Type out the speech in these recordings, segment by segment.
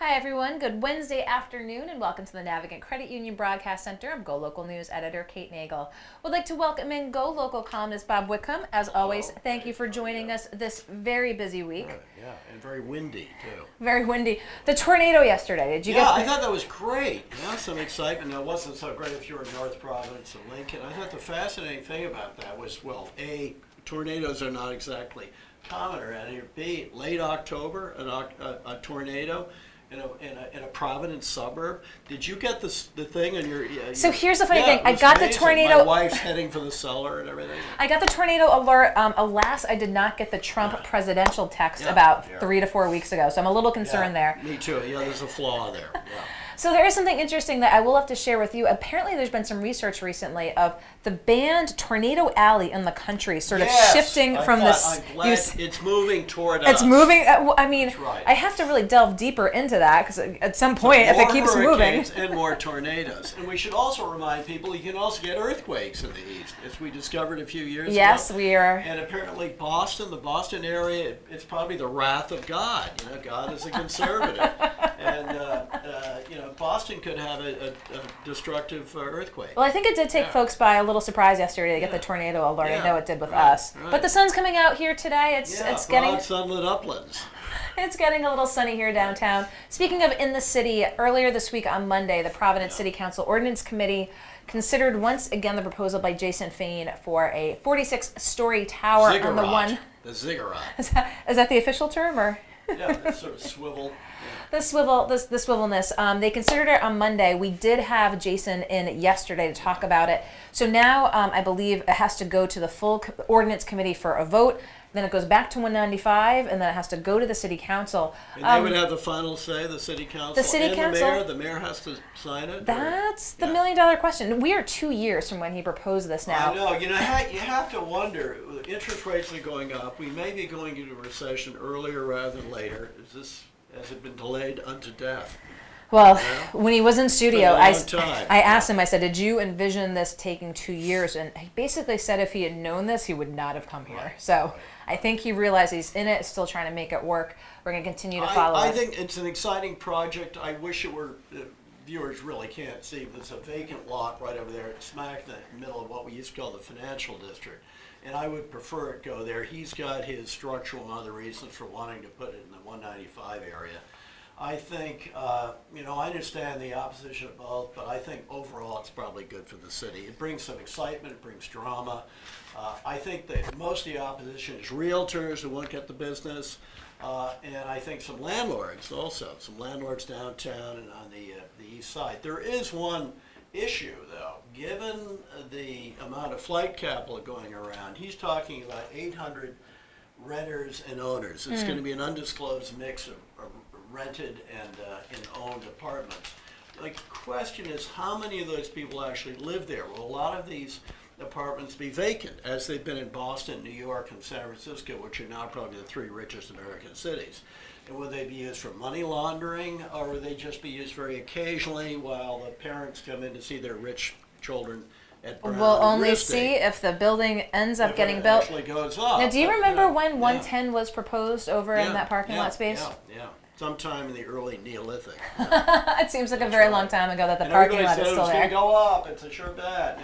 Hi everyone, good Wednesday afternoon and welcome to the Navigant Credit Union Broadcast Center. I'm GoLocal News Editor Kate Nagel. Would like to welcome in GoLocal columnist Bob Whitcomb. As always, thank you for joining us this very busy week. Yeah, and very windy too. Very windy. The tornado yesterday, did you get? Yeah, I thought that was great. Yeah, some excitement. Now, it wasn't so great if you were in North Providence or Lincoln. I thought the fascinating thing about that was, well, A, tornadoes are not exactly common around here. B, late October, a tornado in a Providence suburb. Did you get the thing on your? So here's the funny thing. It I was got amazing. the tornado. My wife's heading for the cellar and everything. I got the tornado alert. Alas, I did not get the Trump presidential text about 3 to 4 weeks ago, so I'm a little concerned there. Me too. Yeah, there's a flaw there. Yeah. So there is something interesting that I will have to share with you. Apparently there's been some research recently of the banned Tornado Alley in the country sort of shifting from this. I'm glad it's moving toward us. It's moving. I mean, right. I have to really delve deeper into that because at some point, if it keeps moving. And more tornadoes. And we should also remind people you can also get earthquakes in the east, as we discovered a few years ago. Yes, we are. And apparently Boston, the Boston area, it's probably the wrath of God. You know, God is a conservative. And, Boston could have a destructive earthquake. Well, I think it did take folks by a little surprise yesterday to get the tornado alert. I know it did with us. Right. But the sun's coming out here today. It's getting sunlit uplands. It's getting a little sunny here downtown. Speaking of in the city, earlier this week on Monday, the Providence City Council Ordinance Committee considered once again the proposal by Jason Fain for a 46-story tower Ziggurat. on the one. The ziggurat. Is that the official term, or? Yeah, that sort of swivel. The swivelness. They considered it on Monday. We did have Jason in yesterday to talk about it. So now I believe it has to go to the full ordinance committee for a vote. Then it goes back to 195, and then it has to go to the city council. And they would have the final say, the city council. The city council. The mayor has to sign it. That's the million-dollar question. We are 2 years from when he proposed this now. I know. You have to wonder. Interest rates are going up. We may be going into a recession earlier rather than later. Has it been delayed unto death? Well, when he was in studio, I asked him, I said, did you envision this taking 2 years? And he basically said if he had known this, he would not have come here. Right. So I think he realized he's in it, still trying to make it work. We're going to continue to follow it. I think it's an exciting project. I wish it were, viewers really can't see, but it's a vacant lot right over there, smack in the middle of what we used to call the financial district. And I would prefer it go there. He's got his structural and other reasons for wanting to put it in the 195 area. I think, I understand the opposition of both, but I think overall it's probably good for the city. It brings some excitement, it brings drama. I think that most of the opposition is realtors who won't get the business, and I think some landlords also, some landlords downtown and on the east side. There is one issue, though. Given the amount of flight capital going around, he's talking about 800 renters and owners. It's going to be an undisclosed mix of rented and owned apartments. The question is, how many of those people actually live there? Will a lot of these apartments be vacant, as they've been in Boston, New York, and San Francisco, which are now probably the 3 richest American cities? And will they be used for money laundering, or will they just be used very occasionally while the parents come in to see their rich children at Brown? We'll only see if the building ends up getting built. Actually goes up. Now, do you remember when 110 was proposed over in that parking lot space? Yeah. Sometime in the early Neolithic. It seems like a very long time ago that the parking lot is still there. It's going to go up. It's a sure bet.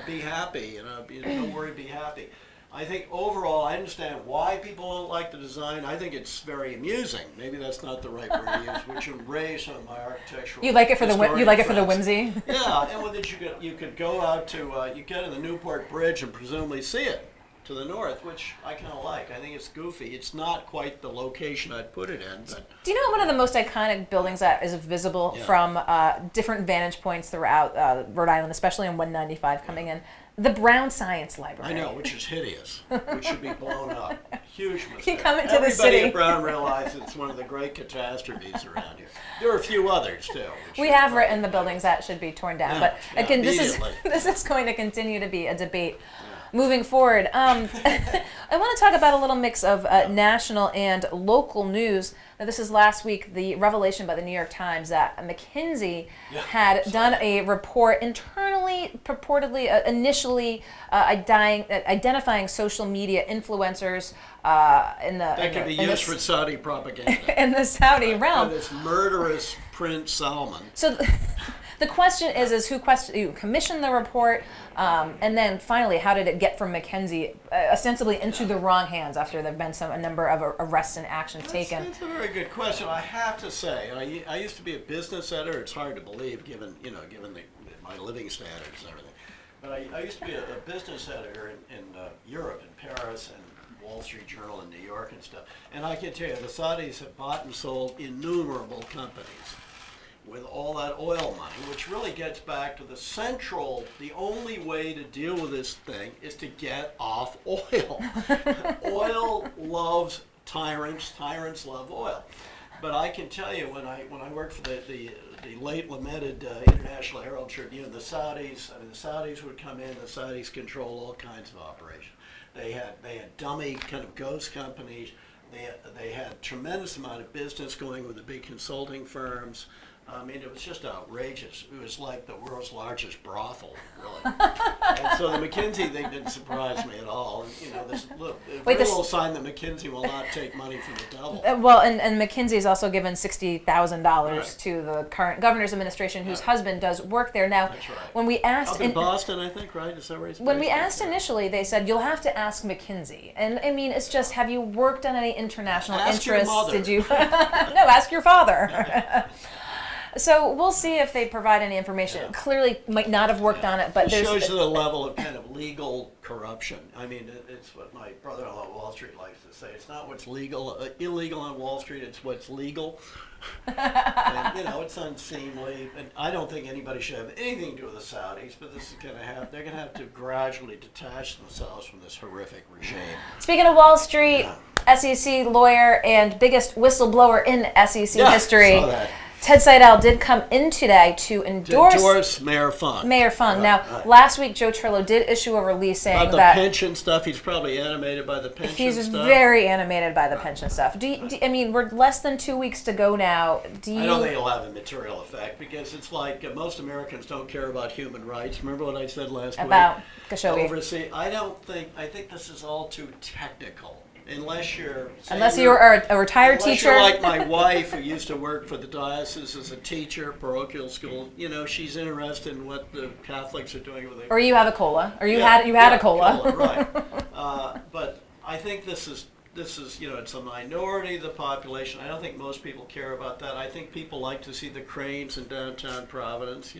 Be happy. Don't worry. Be happy. I think overall, I understand why people don't like the design. I think it's very amusing. Maybe that's not the right word to use, which would raise some of my architectural. You like it for the whimsy. Yeah, and with it you could go out to you get in the Newport Bridge and presumably see it to the north, which I kind of like. I think it's goofy. It's not quite the location I'd put it in. But do you know one of the most iconic buildings that is visible from different vantage points throughout Rhode Island, especially in 195 coming in? The Brown Science Library. I know, which is hideous, which should be blown up. Huge mistake. You come into the city. Everybody at Brown realizes it's one of the great catastrophes around here. There are a few others, too. We have written the buildings that should be torn down. But again, this is going to continue to be a debate. moving forward, I want to talk about a little mix of national and local news. Now, this is last week, the revelation by the New York Times that McKinsey had done a report internally, purportedly, initially identifying social media influencers in the that could be used for Saudi propaganda in the Saudi realm. This murderous Prince Salman. So the question is who commissioned the report, and then finally, how did it get from McKinsey ostensibly into the wrong hands after there've been a number of arrests and actions taken? That's a very good question. I have to say, I used to be a business editor. It's hard to believe, given my living standards and everything. But I used to be a business editor in Europe, in Paris, and Wall Street Journal in New York and stuff. And I can tell you, the Saudis have bought and sold innumerable companies with all that oil money, which really gets back to the only way to deal with this thing is to get off oil. Oil loves tyrants, tyrants love oil. But I can tell you, when I worked for the late lamented International Herald Tribune, the Saudis would come in, the Saudis control all kinds of operations. They had dummy kind of ghost companies. They had tremendous amount of business going with the big consulting firms. I mean, it was just outrageous. It was like the world's largest brothel, really. And so the McKinsey thing didn't surprise me at all. And, this little sign that McKinsey will not take money from the devil. Well, and McKinsey's also given $60,000 to the current governor's administration, whose husband does work there. Now, that's right. When we asked up in Boston, I think, right? Is that where he's when we based? asked initially, they said you'll have to ask McKinsey. And I mean, it's just, have you worked on any international ask interests? Your mother. Did you? No, ask your father. So we'll see if they provide any information. Yeah. Clearly might not have worked on it, but it there's... shows you the level of kind of legal corruption. I mean, it's what my brother-in-law at Wall Street likes to say. It's not what's illegal on Wall Street, it's what's legal. And, it's unseemly. And I don't think anybody should have anything to do with the Saudis, but this is going to have, they're going to have to gradually detach themselves from this horrific regime. Speaking of Wall Street, SEC lawyer and biggest whistleblower in SEC history, saw that. Ted Seidel did come in today to endorse Mayor Fung. Mayor Fung. Last week, Joe Trillo did issue a release saying about the that pension stuff. He's probably animated by the pension he's stuff. very animated by the pension stuff. I mean, we're less than 2 weeks to go now. I don't think it'll have a material effect because it's like most Americans don't care about human rights. Remember what I said last week? About Khashoggi. I think this is all too technical. Unless you're a retired teacher. You're like my wife, who used to work for the diocese as a teacher, parochial school. She's interested in what the Catholics are doing with it. Or you have a cola. Or you had a cola. Right. But I think this is it's a minority of the population. I don't think most people care about that. I think people like to see the cranes in downtown Providence.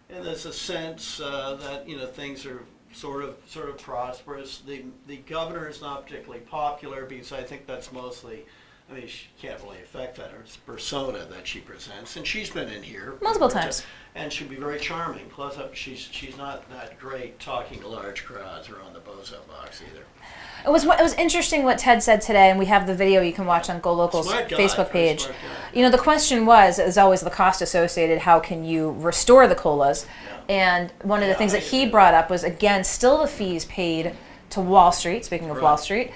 And there's a sense that things are sort of prosperous. The governor is not particularly popular because I think that's mostly, she can't really affect that. It's persona that she presents, and she's been in here multiple times, and she'd be very charming. Plus, she's not that great talking to large crowds or on the bozo box either. It was interesting what Ted said today, and we have the video you can watch on GoLocal's Facebook page. The question is always the cost associated. How can you restore the colas? And one of the things that he brought up was, again, still the fees paid to Wall Street, speaking of Wall Street.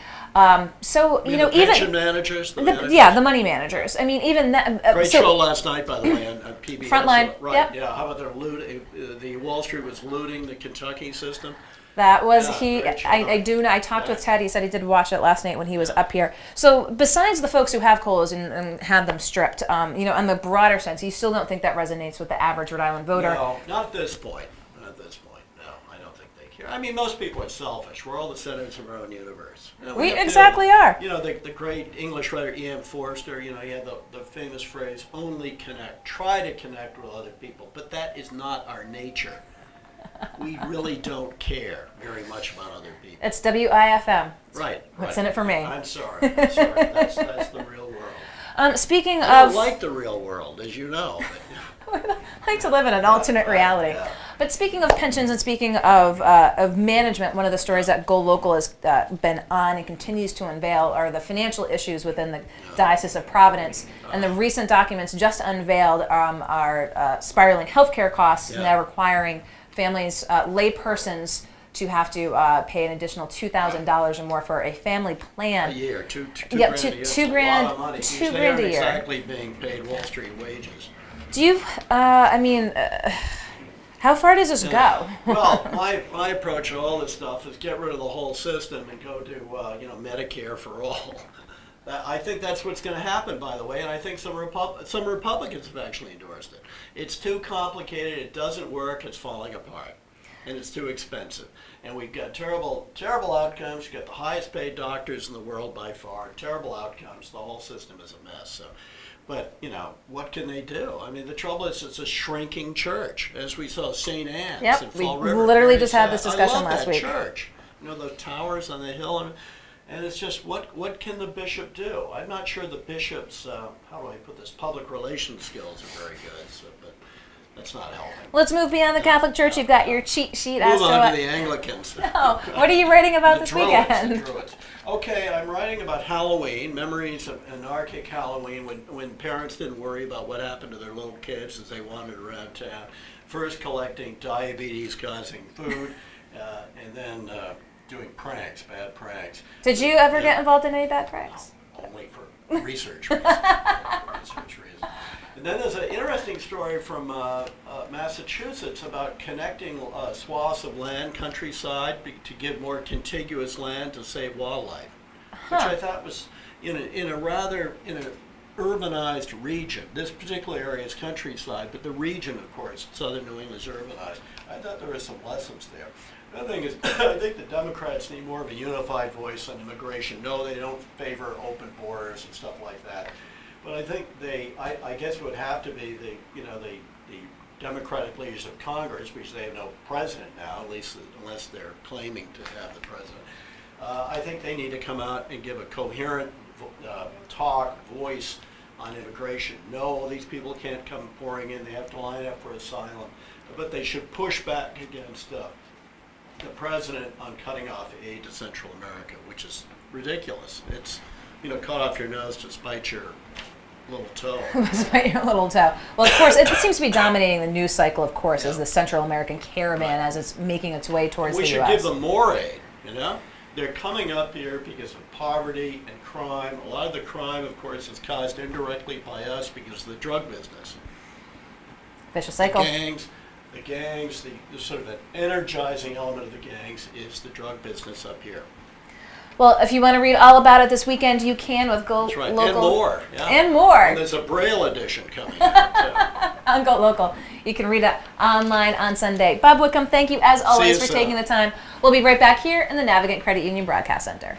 So, even pension managers, the money managers. I mean, even that. Great show last night, by the way, on PBS. Frontline, right? Yep. Yeah. How about the Wall Street was looting the Kentucky system? That was I talked with Ted. He said he did watch it last night when he was up here. So besides the folks who have colas and had them stripped, on the broader sense, you still don't think that resonates with the average Rhode Island voter? No, not at this point. Not at this point. No, I don't think they care. I mean, most people are selfish. We're all the centers of our own universe. We exactly are. The great English writer E.M. Forster, he had the famous phrase, only connect. Try to connect with other people. But that is not our nature. We really don't care very much about other people. It's WIFM. Right. What's in it for me? I'm sorry. That's the real world. Speaking I of... don't like the real world, as you know. I like to live in an alternate reality. Yeah. But speaking of pensions and speaking of management, one of the stories that GoLocal has been on and continues to unveil are the financial issues within the Diocese of Providence. And the recent documents just unveiled are spiraling healthcare costs now requiring families, lay persons, to have to pay an additional $2,000 or more for a family plan. A year, two Yep, grand a year. two That's grand- a lot of money. $2 They grand aren't a year. exactly being paid Wall Street wages. Do you, how far does this go? Well, my approach to all this stuff is get rid of the whole system and go to Medicare for all. I think that's what's going to happen, by the way, and I think some Republicans have actually endorsed it. It's too complicated. It doesn't work. It's falling apart, and it's too expensive. And we've got terrible outcomes. You've got the highest paid doctors in the world by far. Terrible outcomes. The whole system is a mess. So. But, what can they do? I mean, the trouble is it's a shrinking church, as we saw St. Anne's Yep, in we Fall River. literally Very just had sad. this discussion I love last that week. church. The towers on the hill. And it's just, what can the bishop do? I'm not sure the bishop's, how do I put this, public relations skills are very good, but that's not helping. Let's move beyond the Catholic Church. You've got your cheat sheet as Move to on what. to the Anglicans. Oh, what are you writing about The this Druids, weekend? the Druids. Okay, I'm writing about Halloween, memories of anarchic Halloween when parents didn't worry about what happened to their little kids as they wandered around town. First collecting diabetes-causing food, and then doing pranks, bad pranks. Did you ever get involved in any bad pranks? Only for research reasons. And then there's an interesting story from Massachusetts about connecting swaths of land, countryside, to give more contiguous land to save wildlife, which I thought was in an urbanized region. This particular area is countryside, but the region, of course, southern New England is urbanized. I thought there were some lessons there. The other thing is, I think the Democrats need more of a unified voice on immigration. No, they don't favor open borders and stuff like that. But I think I guess it would have to be the Democratic leaders of Congress, which they have no president now, at least unless they're claiming to have the president. I think they need to come out and give a coherent voice on immigration. No, these people can't come pouring in. They have to line up for asylum. But they should push back against the president on cutting off aid to Central America, which is ridiculous. It's, cut off your nose to spite your little toe. Spite your little toe. Well, of course, it seems to be dominating the news cycle, of course, as the Central American caravan as it's making its way towards the U.S. We should give them more aid, They're coming up here because of poverty and crime. A lot of the crime, of course, is caused indirectly by us because of the drug business. Vicious cycle. The gangs, the sort of an energizing element of the gangs is the drug business up here. Well, if you want to read all about it this weekend, you can with GoLocal. That's right, and more. Yeah. And more. And there's a Braille edition coming out, too. On GoLocal. You can read it online on Sunday. Bob Whitcomb, thank you as always for soon. taking the time. We'll be right back here in the Navigant Credit Union Broadcast Center.